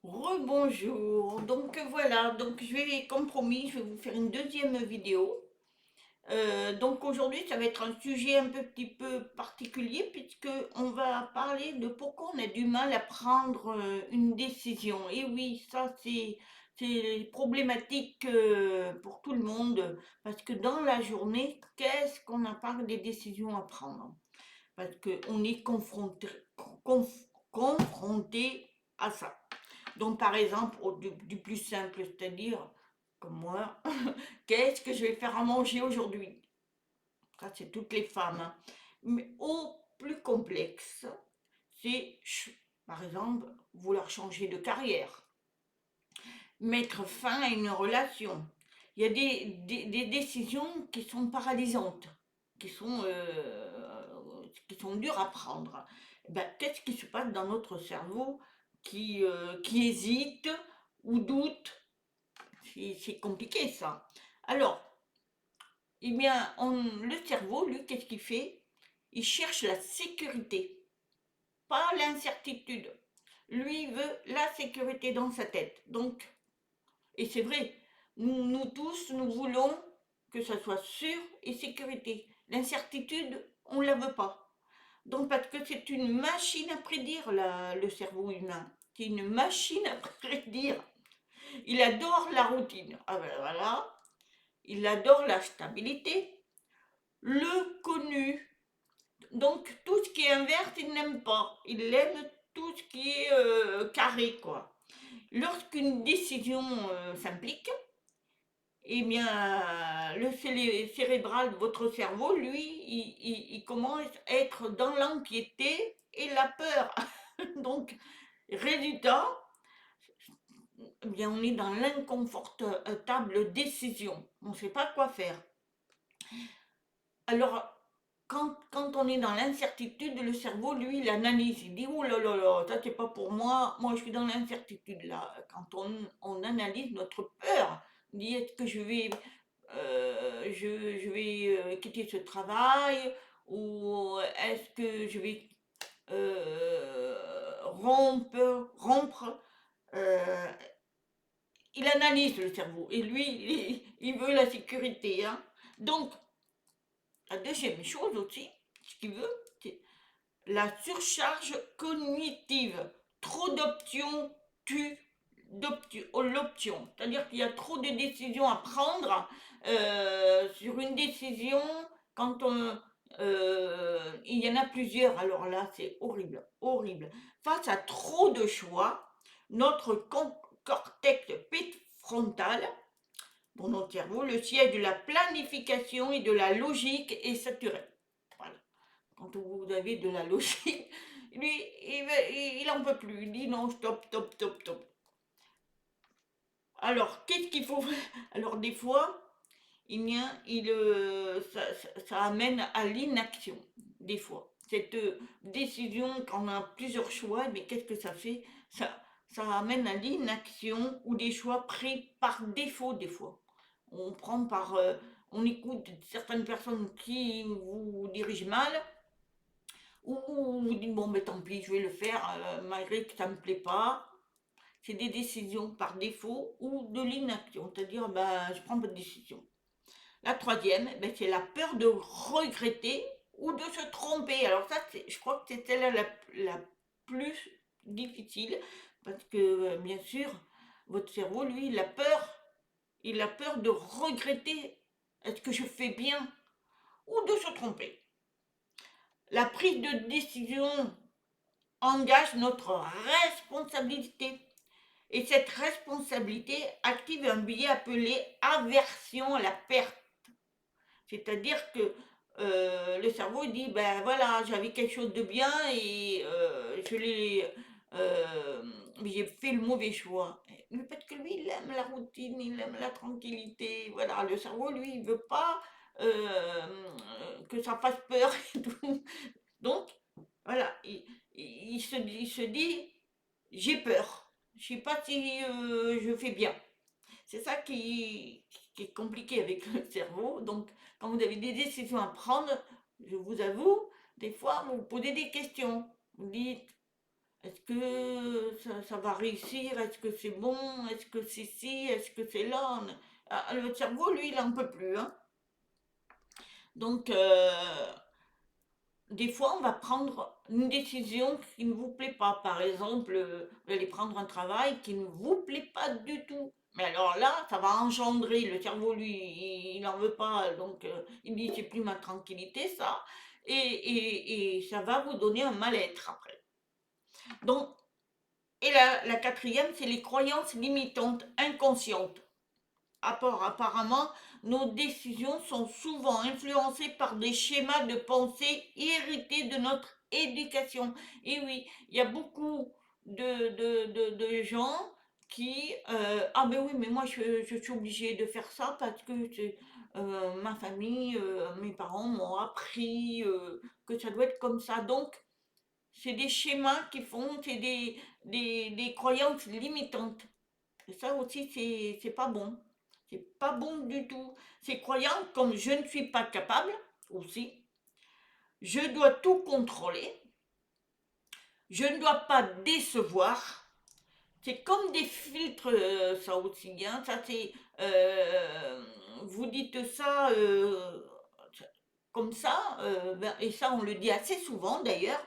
Rebonjour, donc voilà, donc je vais, comme promis, je vais vous faire une deuxième vidéo. Donc aujourd'hui, ça va être un sujet un petit peu particulier puisque on va parler de pourquoi on a du mal à prendre une décision. Et oui, ça c'est problématique pour tout le monde parce que dans la journée, qu'est-ce qu'on n'a pas des décisions à prendre? Parce qu'on est confronté à ça. Donc, par exemple, du plus simple, c'est-à-dire, comme moi, qu'est-ce que je vais faire à manger aujourd'hui? Ça, c'est toutes les femmes, hein. Mais au plus complexe, c'est, par exemple, vouloir changer de carrière, mettre fin à une relation. Il y a des décisions qui sont paralysantes, qui sont dures à prendre. Ben, qu'est-ce qui se passe dans notre cerveau qui hésite ou doute? C'est compliqué ça. Alors, eh bien, le cerveau, lui, qu'est-ce qu'il fait? Il cherche la sécurité, pas l'incertitude. Lui, il veut la sécurité dans sa tête. Donc, et c'est vrai, nous tous, nous voulons que ça soit sûr et sécurité. L'incertitude, on ne la veut pas. Donc, parce que c'est une machine à prédire, le cerveau humain. C'est une machine à prédire. Il adore la routine. Ah ben voilà, il adore la stabilité, le connu. Donc tout ce qui est inverse, il n'aime pas. Il aime tout ce qui est carré, quoi. Lorsqu'une décision s'implique, eh bien, le cérébral de votre cerveau, lui, il commence à être dans l'anxiété et la peur. Donc, résultat, eh bien, on est dans l'inconfortable décision. On ne sait pas quoi faire. Alors, quand on est dans l'incertitude, le cerveau, lui, il analyse. Il dit, oh là là là, ça c'est pas pour moi, moi je suis dans l'incertitude là. Quand on analyse notre peur, on dit, est-ce que je vais quitter ce travail ou est-ce que je vais rompre. euh, il analyse le cerveau et lui, il veut la sécurité, hein. Donc, la deuxième chose aussi, ce qu'il veut, c'est la surcharge cognitive. Trop d'options tue l'option. C'est-à-dire qu'il y a trop de décisions à prendre sur une décision quand il y en a plusieurs. Alors là, c'est horrible, horrible. Face à trop de choix, notre cortex frontal, pour notre cerveau, le siège de la planification et de la logique est saturé. Voilà. Quand vous avez de la logique, lui, il en peut plus. Il dit non, stop, stop, stop, stop. Alors, qu'est-ce qu'il faut faire? Alors, des fois, eh bien, ça amène à l'inaction, des fois. Cette décision, quand on a plusieurs choix, mais qu'est-ce que ça fait? Ça amène à l'inaction ou des choix pris par défaut, des fois. On prend on écoute certaines personnes qui vous dirigent mal, ou vous dites bon, mais tant pis, je vais le faire malgré que ça ne me plaît pas. C'est des décisions par défaut ou de l'inaction, c'est-à-dire ben, je prends pas de décision. La troisième, ben, c'est la peur de regretter ou de se tromper. Alors ça, je crois que c'est celle-là la plus difficile parce que bien sûr, votre cerveau, lui, il a peur de regretter. Est-ce que je fais bien ou de se tromper? La prise de décision engage notre responsabilité. Et cette responsabilité active un biais appelé aversion à la perte. C'est-à-dire que le cerveau dit, ben voilà, j'avais quelque chose de bien et euh, j'ai fait le mauvais choix. Mais parce que lui, il aime la routine, il aime la tranquillité. Voilà, le cerveau, lui, il veut pas que ça fasse peur et tout. Donc, voilà, il se dit, j'ai peur. Je sais pas si je fais bien. C'est ça qui est compliqué avec le cerveau. Donc, quand vous avez des décisions à prendre, je vous avoue, des fois, vous vous posez des questions. Vous dites, Est-ce que ça va réussir? Est-ce que c'est bon? Est-ce que c'est ci? Est-ce que c'est là? Le cerveau, lui, il n'en peut plus, hein. Donc, des fois, on va prendre une décision qui ne vous plaît pas. Par exemple, vous allez prendre un travail qui ne vous plaît pas du tout. Mais alors là, ça va engendrer, le cerveau, lui, il n'en veut pas, donc il dit, c'est plus ma tranquillité, ça. Et ça va vous donner un mal-être après. Donc, et la quatrième, c'est les croyances limitantes inconscientes. Apparemment, nos décisions sont souvent influencées par des schémas de pensée hérités de notre éducation. Et oui, il y a beaucoup de gens qui ah ben oui, mais moi je suis obligée de faire ça parce que ma famille, mes parents m'ont appris que ça doit être comme ça. Donc, c'est des schémas qui font, c'est des croyances limitantes. Et ça aussi, c'est pas bon. C'est pas bon du tout. Ces croyances comme je ne suis pas capable, aussi, je dois tout contrôler, je ne dois pas décevoir. C'est comme des filtres, ça aussi, hein. Ça, c'est. Vous dites ça comme ça, et ça, on le dit assez souvent d'ailleurs.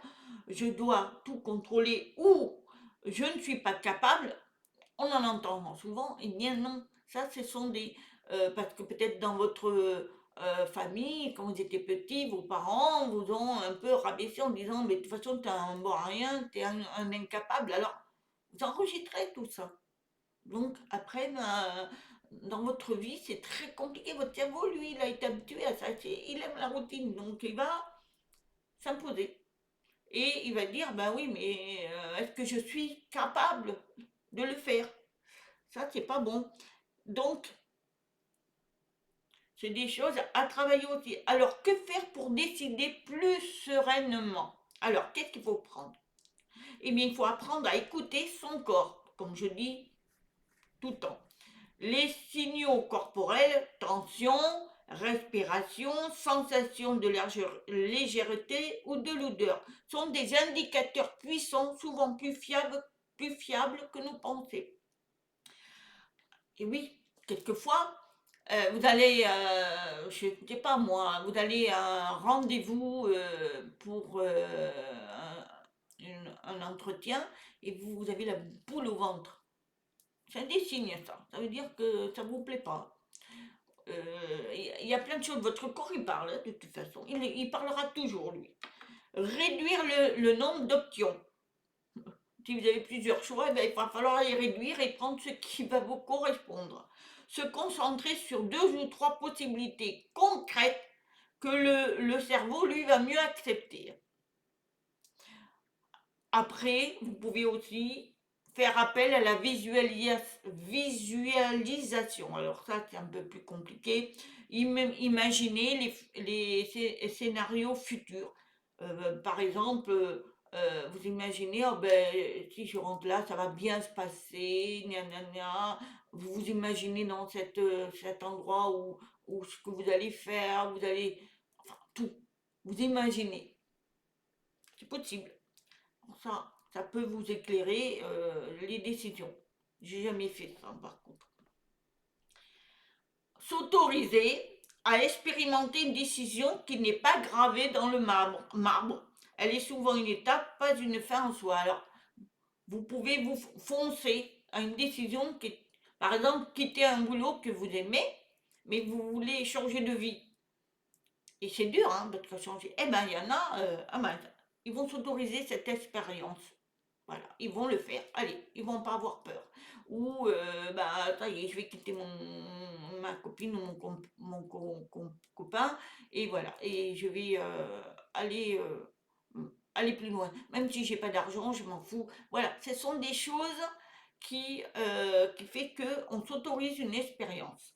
Je dois tout contrôler ou je ne suis pas capable. On en entend souvent, eh bien non, ça ce sont des... parce que peut-être dans votre famille, quand vous étiez petit, vos parents vous ont un peu rabaissé en disant, mais de toute façon, t'es un bon à rien, t'es un incapable. Alors, vous enregistrez tout ça. Donc, après, ben, dans votre vie, c'est très compliqué. Votre cerveau, lui, il a été habitué à ça. Il aime la routine, donc il va s'imposer. Et il va dire, ben oui, mais est-ce que je suis capable de le faire? Ça, c'est pas bon. Donc, c'est des choses à travailler aussi. Alors, que faire pour décider plus sereinement? Alors, qu'est-ce qu'il faut prendre? Eh bien, il faut apprendre à écouter son corps, comme je dis tout le temps. Les signaux corporels, tension, respiration, sensation de légèreté ou de l'odeur, sont des indicateurs puissants, souvent plus fiables que nous pensons. Et oui, quelquefois, vous allez, je ne sais pas moi, vous allez à un rendez-vous pour un entretien et vous avez la boule au ventre. C'est un des signes, ça. Ça veut dire que ça ne vous plaît pas. Il y a plein de choses. Votre corps, il parle, hein, de toute façon. Il parlera toujours, lui. Réduire le nombre d'options. Si vous avez plusieurs choix, eh ben, il va falloir les réduire et prendre ce qui va vous correspondre. Se concentrer sur deux ou trois possibilités concrètes que le cerveau, lui, va mieux accepter. Après, vous pouvez aussi faire appel à la visualisation. Alors ça, c'est un peu plus compliqué. Imaginez les scénarios futurs. Par exemple, vous imaginez, oh ben, si je rentre là, ça va bien se passer, gna gna gna. Vous vous imaginez dans cet endroit où ce que vous allez faire, vous allez... Enfin, tout. Vous imaginez. C'est possible. Ça peut vous éclairer les décisions. J'ai jamais fait ça par contre. S'autoriser à expérimenter une décision qui n'est pas gravée dans le marbre. Elle est souvent une étape, pas une fin en soi. Alors, vous pouvez vous foncer à une décision qui est, par exemple, quitter un boulot que vous aimez, mais vous voulez changer de vie. Et c'est dur, hein, parce que changer. Eh ben, il y en a, ah ben, ils vont s'autoriser cette expérience. Voilà, ils vont le faire. Allez, ils vont pas avoir peur. Ou, bah, ça y est, je vais quitter ma copine ou mon copain, et voilà. Et je vais aller, aller plus loin. Même si j'ai pas d'argent, je m'en fous. Voilà, ce sont des choses qui fait qu'on s'autorise une expérience.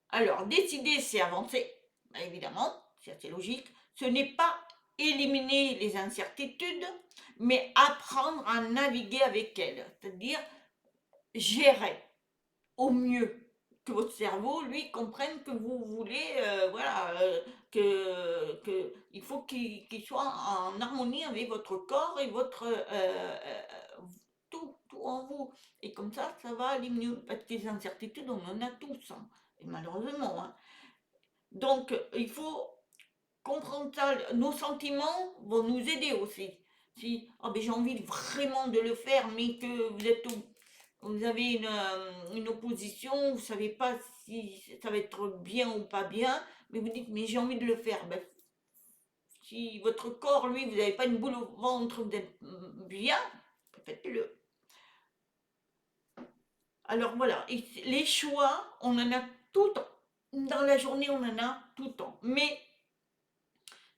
Alors, décider, c'est avancer, bah, évidemment, c'est assez logique. Ce n'est pas éliminer les incertitudes, mais apprendre à naviguer avec elles, c'est-à-dire gérer au mieux que votre cerveau, lui, comprenne que vous voulez, voilà, il faut qu'il soit en harmonie avec votre corps et votre tout en vous. Et comme ça va aller mieux. Parce que les incertitudes, on en a tous, hein, et malheureusement, hein. Donc, il faut comprendre ça. Nos sentiments vont nous aider aussi. Si oh, ben, j'ai envie vraiment de le faire, mais que vous avez une opposition, vous ne savez pas si ça va être bien ou pas bien, mais vous dites, mais j'ai envie de le faire. Ben, si votre corps, lui, vous n'avez pas une boule au ventre, vous êtes bien, faites-le. Alors voilà, et les choix, on en a tout le temps. Dans la journée, on en a tout le temps. Mais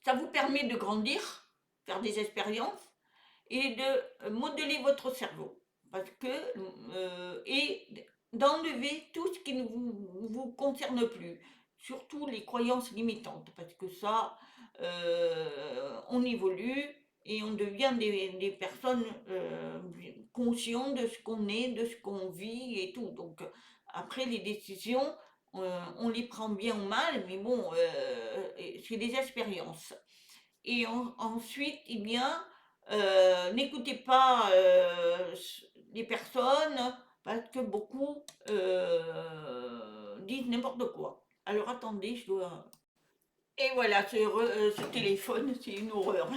ça vous permet de grandir, faire des expériences et de modeler votre cerveau. Parce que, et d'enlever tout ce qui ne vous concerne plus. Surtout les croyances limitantes. Parce que ça, on évolue et on devient des personnes conscientes de ce qu'on est, de ce qu'on vit et tout. Donc, après, les décisions, on les prend bien ou mal, mais bon, c'est des expériences. Et ensuite, eh bien, n'écoutez pas les personnes parce que beaucoup disent n'importe quoi. Alors attendez, je dois... Et voilà, ce téléphone, c'est une horreur.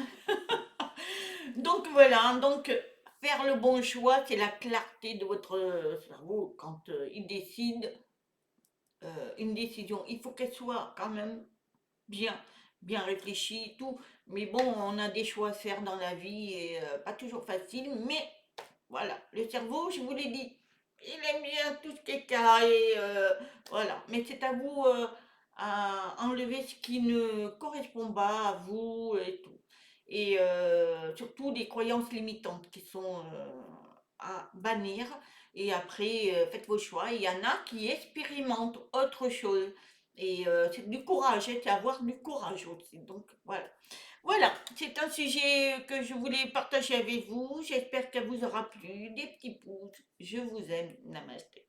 Donc voilà, donc faire le bon choix, c'est la clarté de votre cerveau quand il décide une décision. Il faut qu'elle soit quand même bien, bien réfléchi et tout. Mais bon, on a des choix à faire dans la vie et pas toujours facile. Mais voilà, le cerveau, je vous l'ai dit, il aime bien tout ce qui est carré. Voilà, mais c'est à vous à enlever ce qui ne correspond pas à vous et tout. Et surtout des croyances limitantes qui sont à bannir. Et après, faites vos choix. Il y en a qui expérimentent autre chose. Et c'est du courage, hein, c'est avoir du courage aussi. Donc voilà. Voilà, c'est un sujet que je voulais partager avec vous. J'espère qu'elle vous aura plu. Des petits pouces. Je vous aime. Namasté.